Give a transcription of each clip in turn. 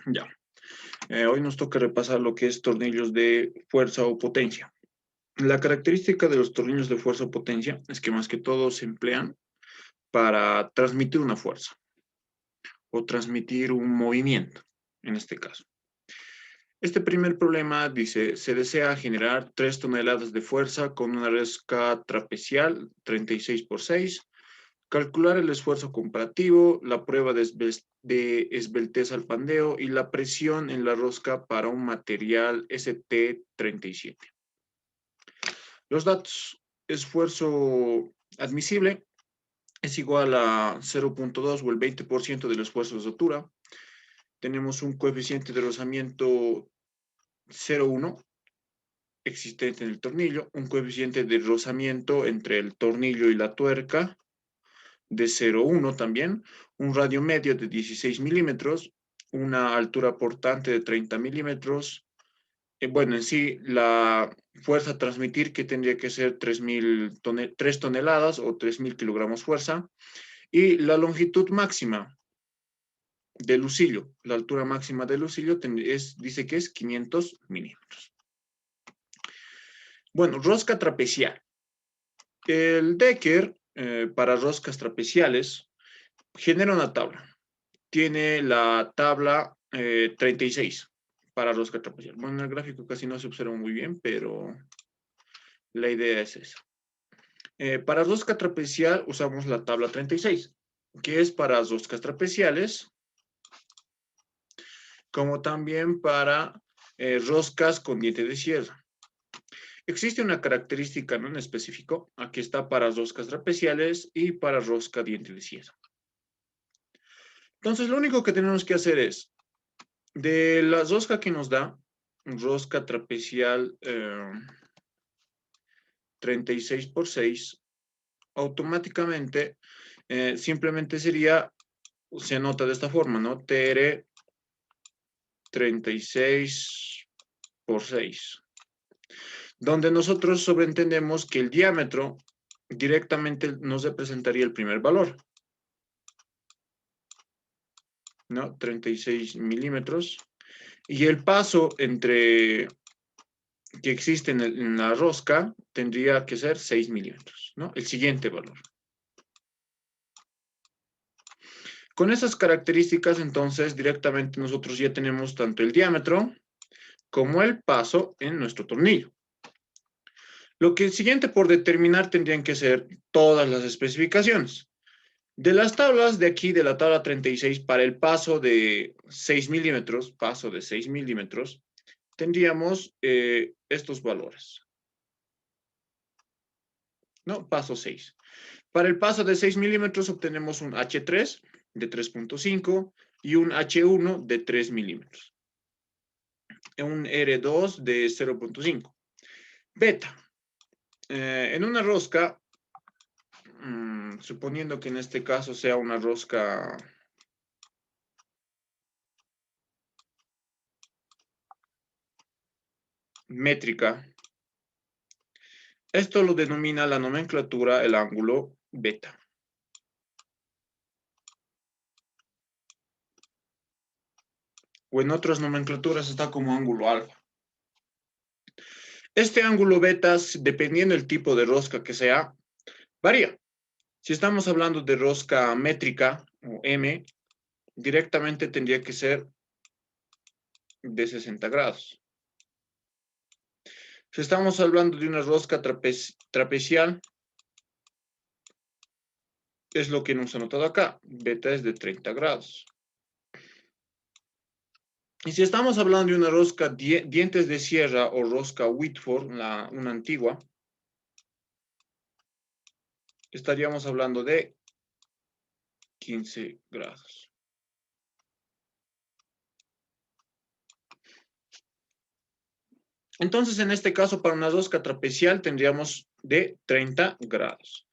Ya. Hoy nos toca repasar lo que es tornillos de fuerza o potencia. La característica de los tornillos de fuerza o potencia es que más que todo se emplean para transmitir una fuerza o transmitir un movimiento, en este caso. Este primer problema dice, se desea generar 3 toneladas de fuerza con una rosca trapecial 36 por 6, calcular el esfuerzo comparativo, la prueba de esbeltez al pandeo y la presión en la rosca para un material ST37. Los datos, esfuerzo admisible es igual a 0.2 o el 20% del esfuerzo de rotura. Tenemos un coeficiente de rozamiento 0,1 existente en el tornillo, un coeficiente de rozamiento entre el tornillo y la tuerca de 0,1 también, un radio medio de 16 milímetros, una altura portante de 30 milímetros. Bueno, en sí, la fuerza a transmitir que tendría que ser 3 toneladas o 3.000 kilogramos fuerza. Y la longitud máxima del lucillo, la altura máxima del lucillo dice que es 500 milímetros. Bueno, rosca trapecial. El Decker, para roscas trapeciales, genera una tabla. Tiene la tabla 36 para rosca trapecial. Bueno, en el gráfico casi no se observa muy bien, pero la idea es esa. Para rosca trapecial usamos la tabla 36, que es para roscas trapeciales, como también para roscas con diente de sierra. Existe una característica, ¿no?, en específico. Aquí está para roscas trapeciales y para rosca diente de sierra. Entonces, lo único que tenemos que hacer es, de la rosca que nos da, rosca trapecial 36 por 6, automáticamente simplemente sería, se anota de esta forma, ¿no? TR 36 por 6. Donde nosotros sobreentendemos que el diámetro directamente nos representaría el primer valor, ¿no? 36 milímetros. Y el paso entre que existe en la rosca tendría que ser 6 milímetros, ¿no? El siguiente valor. Con esas características, entonces, directamente nosotros ya tenemos tanto el diámetro como el paso en nuestro tornillo. Lo que el siguiente por determinar tendrían que ser todas las especificaciones. De las tablas de aquí, de la tabla 36, para el paso de 6 milímetros, tendríamos estos valores, ¿no? Paso 6. Para el paso de 6 milímetros obtenemos un H3 de 3.5 y un H1 de 3 milímetros. Un R2 de 0.5. Beta. En una rosca, suponiendo que en este caso sea una rosca métrica, esto lo denomina la nomenclatura el ángulo beta. O en otras nomenclaturas está como ángulo alfa. Este ángulo beta, dependiendo del tipo de rosca que sea, varía. Si estamos hablando de rosca métrica o M, directamente tendría que ser de 60 grados. Si estamos hablando de una rosca trapecial, es lo que nos ha notado acá. Beta es de 30 grados. Y si estamos hablando de una rosca dientes de sierra o rosca Whitford, una antigua, estaríamos hablando de 15 grados. Entonces, en este caso, para una rosca trapecial tendríamos de 30 grados.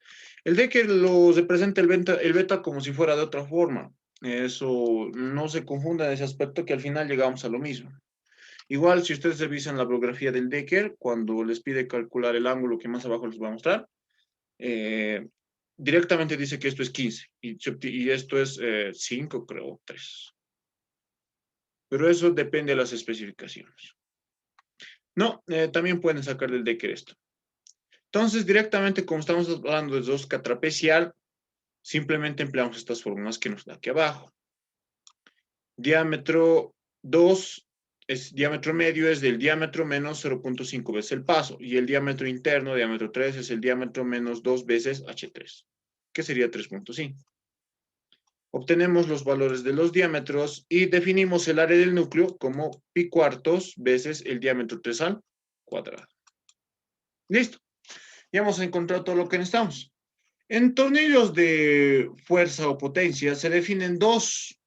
El Decker lo representa el beta como si fuera de otra forma. Eso no se confunda en ese aspecto, que al final llegamos a lo mismo. Igual, si ustedes revisan la bibliografía del Decker, cuando les pide calcular el ángulo que más abajo les va a mostrar, directamente dice que esto es 15 y esto es 5, creo, 3. pero eso depende de las especificaciones. No, también pueden sacar del Decker esto. Entonces, directamente, como estamos hablando de rosca trapecial, simplemente empleamos estas fórmulas que nos da aquí abajo. Diámetro 2, diámetro medio es del diámetro menos 0.5 veces el paso, y el diámetro interno, diámetro 3, es el diámetro menos 2 veces H3, que sería 3.5. Obtenemos los valores de los diámetros y definimos el área del núcleo como pi cuartos veces el diámetro 3 al cuadrado. Listo. Ya hemos encontrado todo lo que necesitamos. En tornillos de fuerza o potencia se definen dos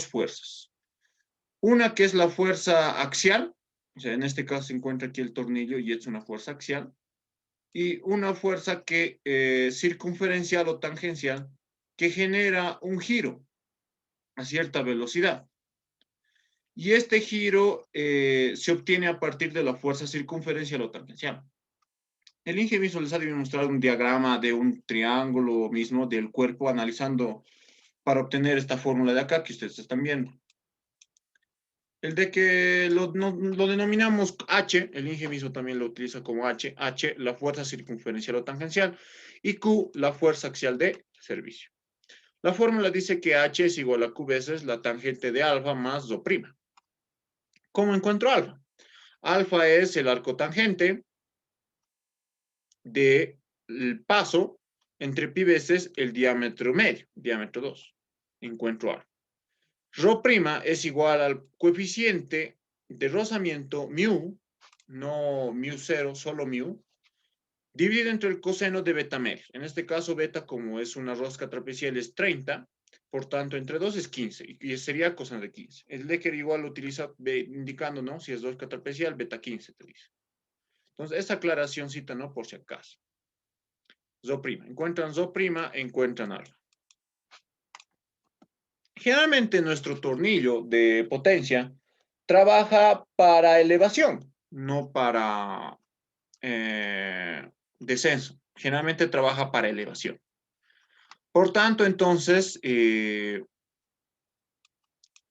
fuerzas. Una que es la fuerza axial, o sea, en este caso se encuentra aquí el tornillo y es una fuerza axial, y una fuerza que circunferencial o tangencial que genera un giro a cierta velocidad. Y este giro se obtiene a partir de la fuerza circunferencial o tangencial. El ingeniero les ha demostrado un diagrama de un triángulo mismo del cuerpo analizando para obtener esta fórmula de acá que ustedes están viendo. El de que lo denominamos H, el ingeniero también lo utiliza como H, la fuerza circunferencial o tangencial, y Q, la fuerza axial de servicio. La fórmula dice que H es igual a Q veces la tangente de alfa más ρ'O'. ¿Cómo encuentro alfa? Alfa es el arco tangente del paso entre pi veces el diámetro medio, diámetro 2. Encuentro alfa. Rho' es igual al coeficiente de rozamiento mu, no mu 0, solo mu, dividido entre el coseno de beta medio. En este caso, beta, como es una rosca trapecial, es 30, por tanto, entre 2 es 15, y sería coseno de 15. El Decker igual lo utiliza indicando, ¿no? Si es rosca trapecial, beta 15 te dice. Entonces, esa aclaracióncita, ¿no? Por si acaso. Rho'. Encuentran Rho', encuentran alfa. Generalmente nuestro tornillo de potencia trabaja para elevación, no para descenso. Generalmente trabaja para elevación. Por tanto, entonces,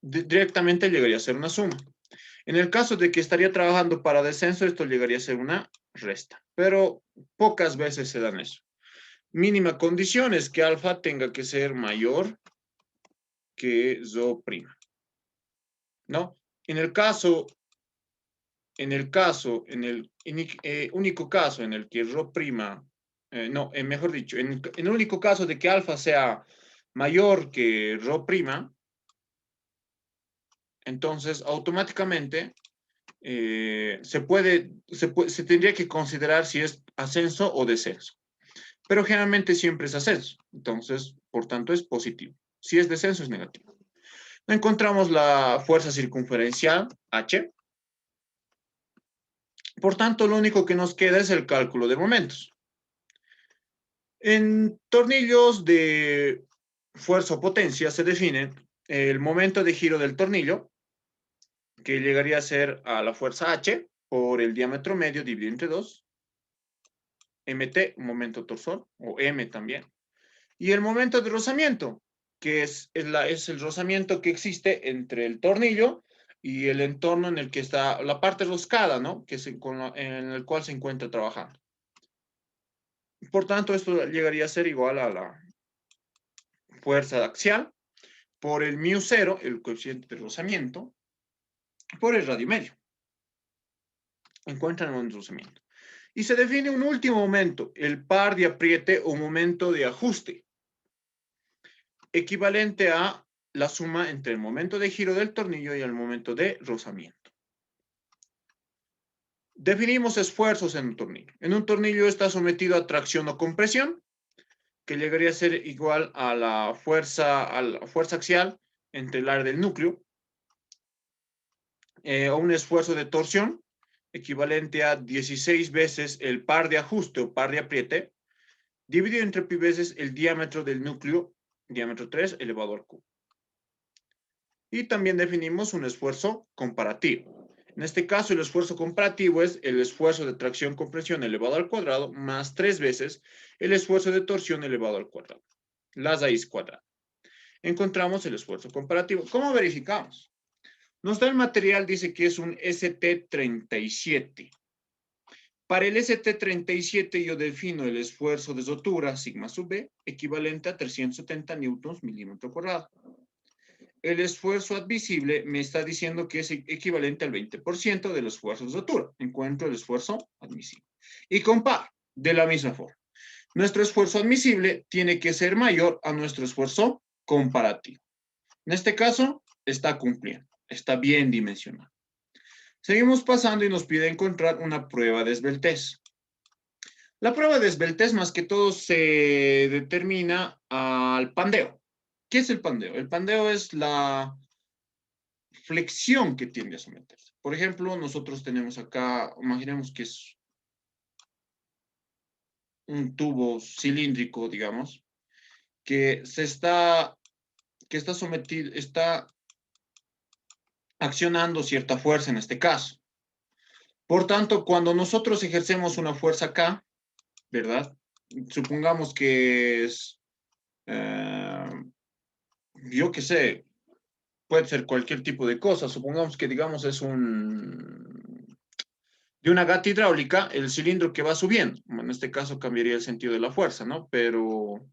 directamente llegaría a ser una suma. En el caso de que estaría trabajando para descenso, esto llegaría a ser una resta. Pero pocas veces se dan eso. Mínima condición es que alfa tenga que ser mayor que Rho'. ¿No? En el único caso en el que Rho', mejor dicho, en el único caso de que alfa sea mayor que Rho', entonces automáticamente se tendría que considerar si es ascenso o descenso. Pero generalmente siempre es ascenso, entonces, por tanto, es positivo. Si es descenso, es negativo. Encontramos la fuerza circunferencial, H. Por tanto, lo único que nos queda es el cálculo de momentos. En tornillos de fuerza o potencia se define el momento de giro del tornillo, que llegaría a ser a la fuerza H por el diámetro medio dividido entre 2, MT, momento torsor, o M también. Y el momento de rozamiento, que es el rozamiento que existe entre el tornillo y el entorno en el que está la parte roscada, ¿no? En el cual se encuentra trabajando. Por tanto, esto llegaría a ser igual a la fuerza axial por el mu 0, el coeficiente de rozamiento, por el radio medio. Encuentran un rozamiento. Y se define un último momento, el par de apriete o momento de ajuste, equivalente a la suma entre el momento de giro del tornillo y el momento de rozamiento. Definimos esfuerzos en un tornillo. En un tornillo está sometido a tracción o compresión, que llegaría a ser igual a la fuerza axial entre el área del núcleo, o un esfuerzo de torsión, equivalente a 16 veces el par de ajuste o par de apriete, dividido entre pi veces el diámetro del núcleo, diámetro 3 elevado al Q. Y también definimos un esfuerzo comparativo. En este caso, el esfuerzo comparativo es el esfuerzo de tracción-compresión elevado al cuadrado más 3 veces el esfuerzo de torsión elevado al cuadrado, las raíz cuadrada. encontramos el esfuerzo comparativo. ¿Cómo verificamos? Nos da el material, dice que es un ST37. Para el ST37 yo defino el esfuerzo de rotura, sigma sub B, equivalente a 370 newtons milímetro cuadrado. El esfuerzo admisible me está diciendo que es equivalente al 20% del esfuerzo de rotura. Encuentro el esfuerzo admisible. Y comparo de la misma forma. Nuestro esfuerzo admisible tiene que ser mayor a nuestro esfuerzo comparativo. En este caso, está cumpliendo, está bien dimensionado. Seguimos pasando y nos pide encontrar una prueba de esbeltez. La prueba de esbeltez más que todo se determina al pandeo. ¿Qué es el pandeo? El pandeo es la flexión que tiende a someterse. Por ejemplo, nosotros tenemos acá, imaginemos que es un tubo cilíndrico, digamos, que está sometido, está accionando cierta fuerza en este caso. Por tanto, cuando nosotros ejercemos una fuerza acá, ¿verdad? Supongamos que es, yo qué sé, puede ser cualquier tipo de cosa. Supongamos que, digamos, es de una gata hidráulica, el cilindro que va subiendo. En este caso cambiaría el sentido de la fuerza, ¿no? Pero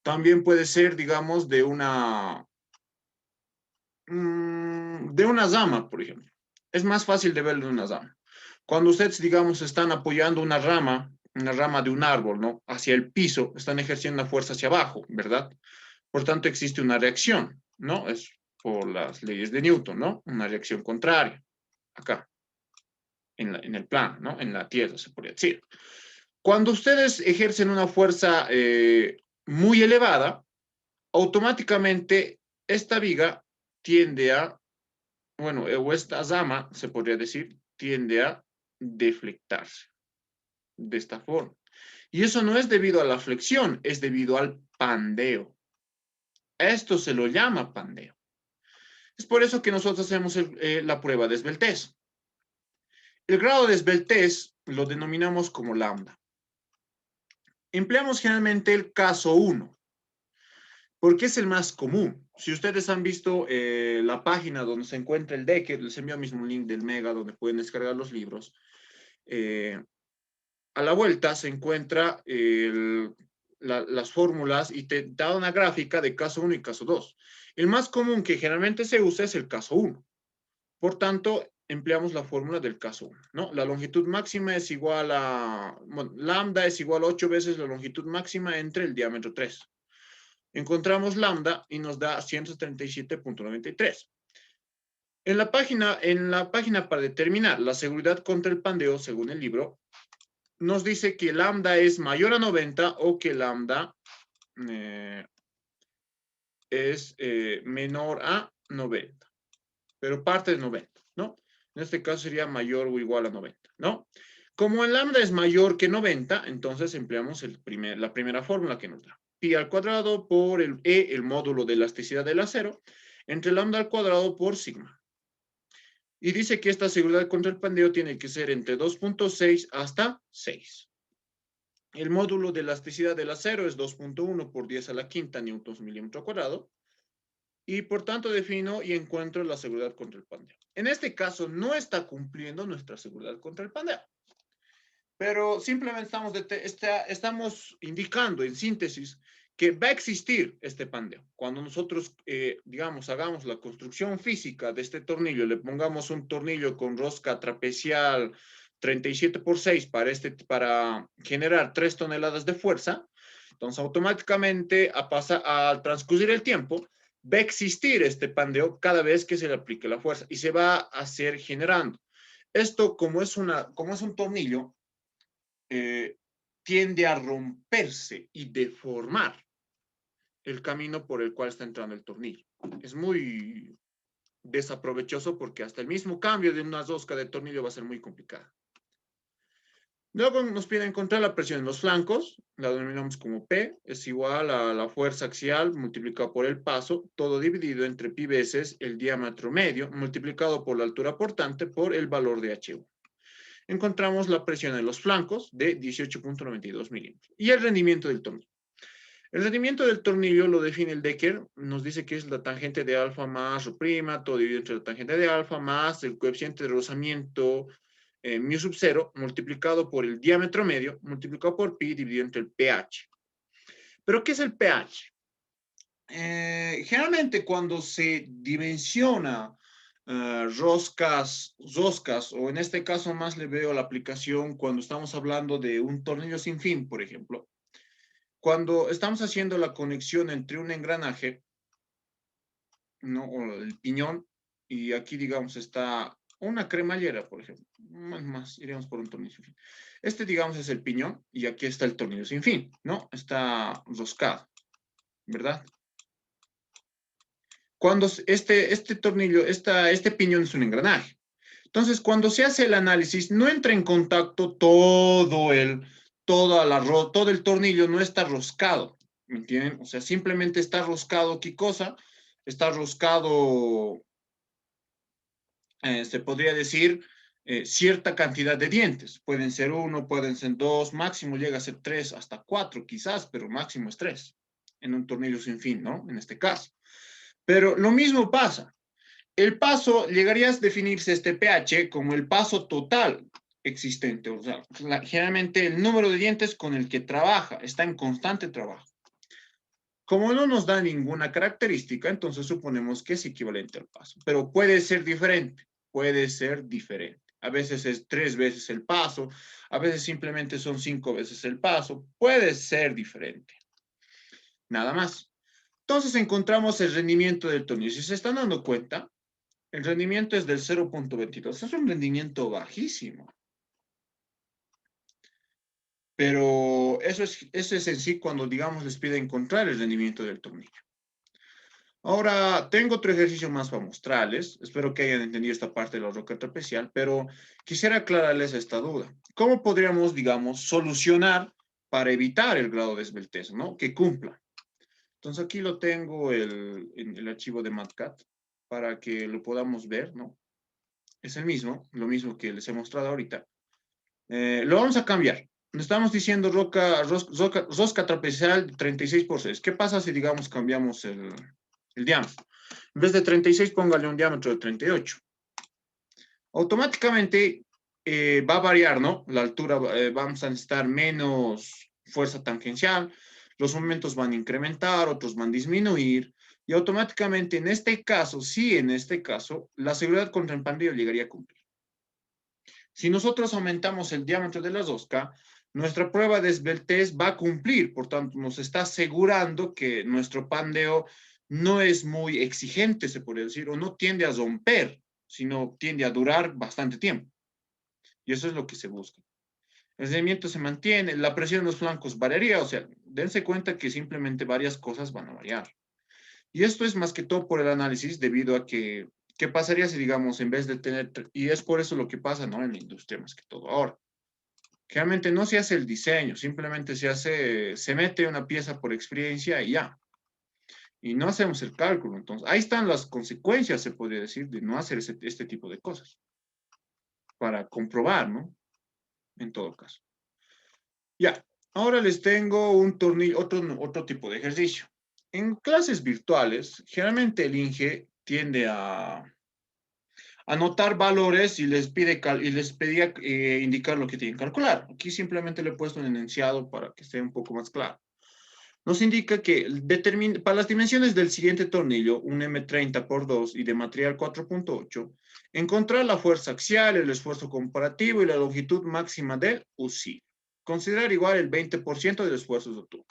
también puede ser, digamos, de una rama, por ejemplo. Es más fácil de verlo de una rama. Cuando ustedes, digamos, están apoyando una rama de un árbol, ¿no? Hacia el piso, están ejerciendo una fuerza hacia abajo, ¿verdad? Por tanto, existe una reacción, ¿no? Es por las leyes de Newton, ¿no? Una reacción contraria, acá, en el plano, ¿no? En la Tierra, se podría decir. Cuando ustedes ejercen una fuerza muy elevada, automáticamente esta viga tiende a, bueno, o esta rama, se podría decir, tiende a deflectarse de esta forma. Y eso no es debido a la flexión, es debido al pandeo. Esto se lo llama pandeo. Es por eso que nosotros hacemos la prueba de esbeltez. El grado de esbeltez lo denominamos como lambda. Empleamos generalmente el caso 1, porque es el más común. Si ustedes han visto la página donde se encuentra el Decker, les envío mismo un link del Mega donde pueden descargar los libros. A la vuelta se encuentra las fórmulas y te da una gráfica de caso 1 y caso 2. El más común que generalmente se usa es el caso 1. Por tanto, empleamos la fórmula del caso 1, ¿no? La longitud máxima es igual a, bueno, lambda es igual a 8 veces la longitud máxima entre el diámetro 3. Encontramos lambda y nos da 137.93. En la página para determinar la seguridad contra el pandeo, según el libro, nos dice que lambda es mayor a 90 o que lambda es menor a 90, pero parte de 90, ¿no? En este caso sería mayor o igual a 90, ¿no? Como el lambda es mayor que 90, entonces empleamos la primera fórmula que nos da. Pi al cuadrado por el E, el módulo de elasticidad del acero, entre lambda al cuadrado por sigma. Y dice que esta seguridad contra el pandeo tiene que ser entre 2.6 hasta 6. El módulo de elasticidad del acero es 2.1 por 10 a la quinta newtons milímetro cuadrado. Y por tanto defino y encuentro la seguridad contra el pandeo. En este caso no está cumpliendo nuestra seguridad contra el pandeo. Pero simplemente estamos indicando en síntesis que va a existir este pandeo. Cuando nosotros, digamos, hagamos la construcción física de este tornillo, le pongamos un tornillo con rosca trapecial 37×6 para generar 3 toneladas de fuerza, entonces automáticamente al transcurrir el tiempo, va a existir este pandeo cada vez que se le aplique la fuerza y se va a hacer generando. Esto, como es un tornillo, tiende a romperse y deformar el camino por el cual está entrando el tornillo. Es muy desaprovechoso porque hasta el mismo cambio de una rosca de tornillo va a ser muy complicado. Luego nos pide encontrar la presión en los flancos, la denominamos como P, es igual a la fuerza axial multiplicado por el paso, todo dividido entre pi veces el diámetro medio, multiplicado por la altura portante por el valor de H1. Encontramos la presión en los flancos de 18.92 milímetros y el rendimiento del tornillo. El rendimiento del tornillo lo define el Decker, nos dice que es la tangente de alfa más ρ', todo dividido entre la tangente de alfa más el coeficiente de rozamiento mu sub 0 multiplicado por el diámetro medio multiplicado por pi dividido entre el pH. ¿Pero qué es el pH? Generalmente cuando se dimensiona roscas, o en este caso más le veo la aplicación cuando estamos hablando de un tornillo sin fin, por ejemplo. Cuando estamos haciendo la conexión entre un engranaje, ¿no? O el piñón, y aquí, digamos, está una cremallera, por ejemplo. Más, iremos por un tornillo sin fin. Este, digamos, es el piñón, y aquí está el tornillo sin fin, ¿no? Está roscado, ¿verdad? Cuando este tornillo, este piñón es un engranaje. Entonces, cuando se hace el análisis, no entra en contacto todo el tornillo, no está roscado, ¿me entienden? O sea, simplemente está roscado, ¿qué cosa? Está roscado, se podría decir, cierta cantidad de dientes. Pueden ser uno, pueden ser dos, máximo llega a ser tres, hasta cuatro quizás, pero máximo es tres, en un tornillo sin fin, ¿no? En este caso. Pero lo mismo pasa. El paso llegaría a definirse este pH como el paso total existente, o sea, generalmente el número de dientes con el que trabaja, está en constante trabajo. Como no nos da ninguna característica, entonces suponemos que es equivalente al paso, pero puede ser diferente, puede ser diferente. A veces es 3 veces el paso, a veces simplemente son 5 veces el paso, puede ser diferente. Nada más. Entonces encontramos el rendimiento del tornillo. Si se están dando cuenta, el rendimiento es del 0.22. Es un rendimiento bajísimo. Pero eso es en sí cuando, digamos, les pide encontrar el rendimiento del tornillo. Ahora, tengo otro ejercicio más para mostrarles. Espero que hayan entendido esta parte de la roca trapecial, pero quisiera aclararles esta duda. ¿Cómo podríamos, digamos, solucionar para evitar el grado de esbeltez, ¿no? Que cumpla. Entonces, aquí lo tengo en el archivo de MatCat para que lo podamos ver, ¿no? Es el mismo, lo mismo que les he mostrado ahorita. Lo vamos a cambiar. Estamos diciendo rosca trapezial 36 por 6. ¿Qué pasa si, digamos, cambiamos el diámetro? En vez de 36, póngale un diámetro de 38. Automáticamente va a variar, ¿no? La altura, vamos a necesitar menos fuerza tangencial, los momentos van a incrementar, otros van a disminuir, y automáticamente en este caso, sí, en este caso, la seguridad contra el pandillo llegaría a cumplir. Si nosotros aumentamos el diámetro de la rosca, nuestra prueba de esbeltez va a cumplir, por tanto, nos está asegurando que nuestro pandeo no es muy exigente, se podría decir, o no tiende a romper, sino tiende a durar bastante tiempo. Y eso es lo que se busca. El rendimiento se mantiene, la presión en los flancos variaría, o sea, dense cuenta que simplemente varias cosas van a variar. Y esto es más que todo por el análisis, debido a que, ¿qué pasaría si, digamos, en vez de tener, y es por eso lo que pasa, ¿no? En la industria más que todo ahora. Realmente no se hace el diseño, simplemente se mete una pieza por experiencia y ya. Y no hacemos el cálculo. Entonces, ahí están las consecuencias, se podría decir, de no hacer este tipo de cosas. Para comprobar, ¿no? En todo caso. Ya, ahora les tengo un tornillo, otro tipo de ejercicio. En clases virtuales, generalmente el INGE tiende a anotar valores y les pedía indicar lo que tienen que calcular. Aquí simplemente le he puesto un enunciado para que esté un poco más claro. Nos indica que para las dimensiones del siguiente tornillo, un M30 por 2 y de material 4.8, encontrar la fuerza axial, el esfuerzo comparativo y la longitud máxima del UCI. Considerar igual el 20% del esfuerzo de tubo.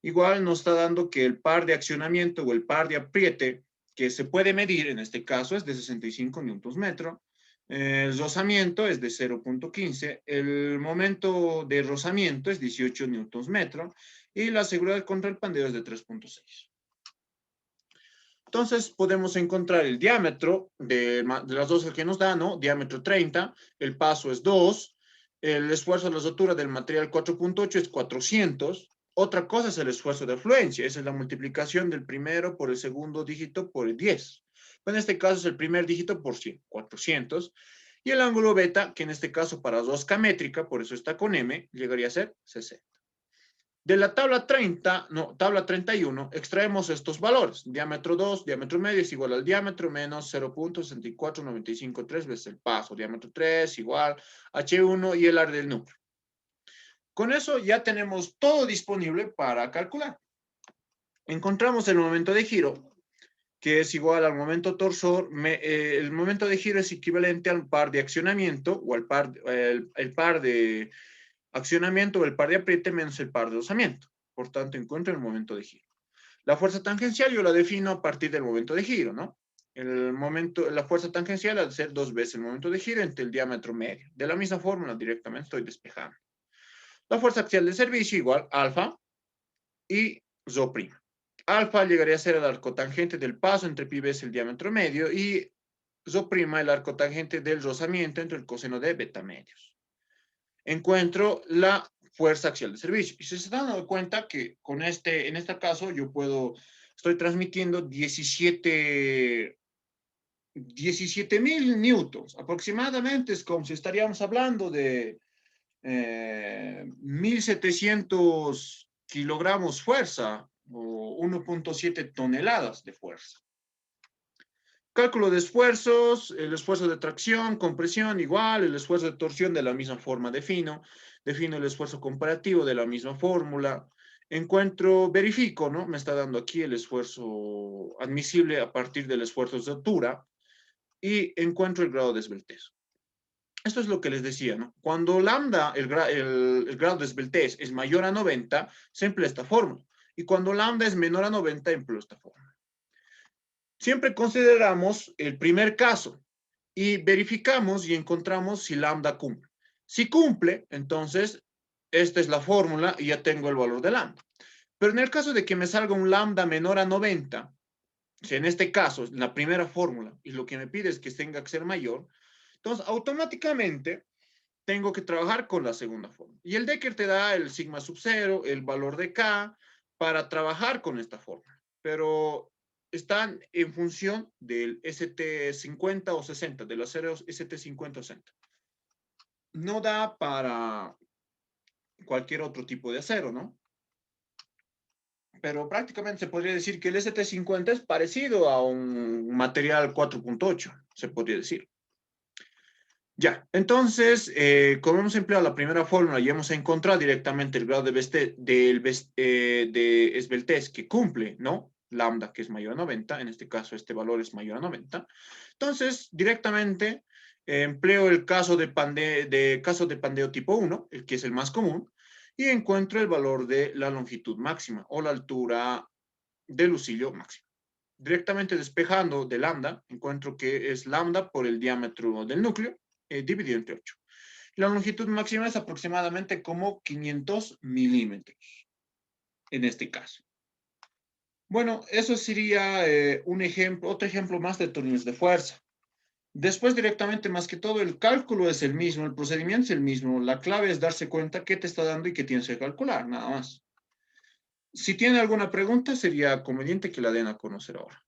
Igual nos está dando que el par de accionamiento o el par de apriete que se puede medir, en este caso es de 65 newtons metro, el rozamiento es de 0.15, el momento de rozamiento es 18 newtons metro y la seguridad contra el pandeo es de 3.6. Entonces podemos encontrar el diámetro de las dos que nos da, ¿no? Diámetro 30, el paso es 2, el esfuerzo de la rotura del material 4.8 es 400. Otra cosa es el esfuerzo de afluencia, esa es la multiplicación del primero por el segundo dígito por el 10. En este caso es el primer dígito por 100, 400. Y el ángulo beta, que en este caso para rosca métrica, por eso está con M, llegaría a ser 60. De la tabla 30, no, tabla 31, extraemos estos valores. Diámetro 2, diámetro medio es igual al diámetro menos 0.64953 veces el paso. Diámetro 3 igual H1 y el área del núcleo. Con eso ya tenemos todo disponible para calcular. Encontramos el momento de giro, que es igual al momento torsor. El momento de giro es equivalente al par de accionamiento o al par, el par de accionamiento o el par de apriete menos el par de rozamiento. Por tanto, encuentro el momento de giro. La fuerza tangencial yo la defino a partir del momento de giro, ¿no? La fuerza tangencial ha de ser 2 veces el momento de giro entre el diámetro medio. De la misma fórmula directamente estoy despejando. La fuerza axial de servicio igual alfa y rho'. Alfa llegaría a ser el arco tangente del paso entre pi veces el diámetro medio y rho' el arco tangente del rozamiento entre el coseno de beta medios. Encuentro la fuerza axial de servicio. Y se están dando cuenta que en este caso yo estoy transmitiendo 17.000 newtons. Aproximadamente es como si estaríamos hablando de 1.700 kilogramos fuerza o 1.7 toneladas de fuerza. Cálculo de esfuerzos, el esfuerzo de tracción, compresión igual, el esfuerzo de torsión de la misma forma defino el esfuerzo comparativo de la misma fórmula, verifico, ¿no? Me está dando aquí el esfuerzo admisible a partir del esfuerzo de altura y encuentro el grado de esbeltez. Esto es lo que les decía, ¿no? Cuando lambda, el grado de esbeltez es mayor a 90, se emplea esta fórmula. Y cuando lambda es menor a 90, empleo esta fórmula. Siempre consideramos el primer caso y verificamos y encontramos si lambda cumple. Si cumple, entonces esta es la fórmula y ya tengo el valor de lambda. Pero en el caso de que me salga un lambda menor a 90, si en este caso es la primera fórmula y lo que me pide es que tenga que ser mayor, entonces automáticamente tengo que trabajar con la segunda fórmula. Y el Decker te da el sigma sub 0, el valor de K, para trabajar con esta fórmula. Pero están en función del ST50 o 60, de los aceros ST50 o 60. No da para cualquier otro tipo de acero, ¿no? Pero prácticamente se podría decir que el ST50 es parecido a un material 4.8, se podría decir. Ya, entonces, como hemos empleado la primera fórmula y hemos encontrado directamente el grado de esbeltez que cumple, ¿no? Lambda, que es mayor a 90, en este caso este valor es mayor a 90. Entonces, directamente empleo el caso de pandeo tipo 1, el que es el más común, y encuentro el valor de la longitud máxima o la altura del lucillo máximo. Directamente despejando de lambda, encuentro que es lambda por el diámetro del núcleo, dividido entre 8. La longitud máxima es aproximadamente como 500 milímetros, en este caso. Bueno, eso sería otro ejemplo más de tornillos de fuerza. Después directamente, más que todo, el cálculo es el mismo, el procedimiento es el mismo. La clave es darse cuenta qué te está dando y qué tienes que calcular, nada más. Si tiene alguna pregunta, sería conveniente que la den a conocer ahora.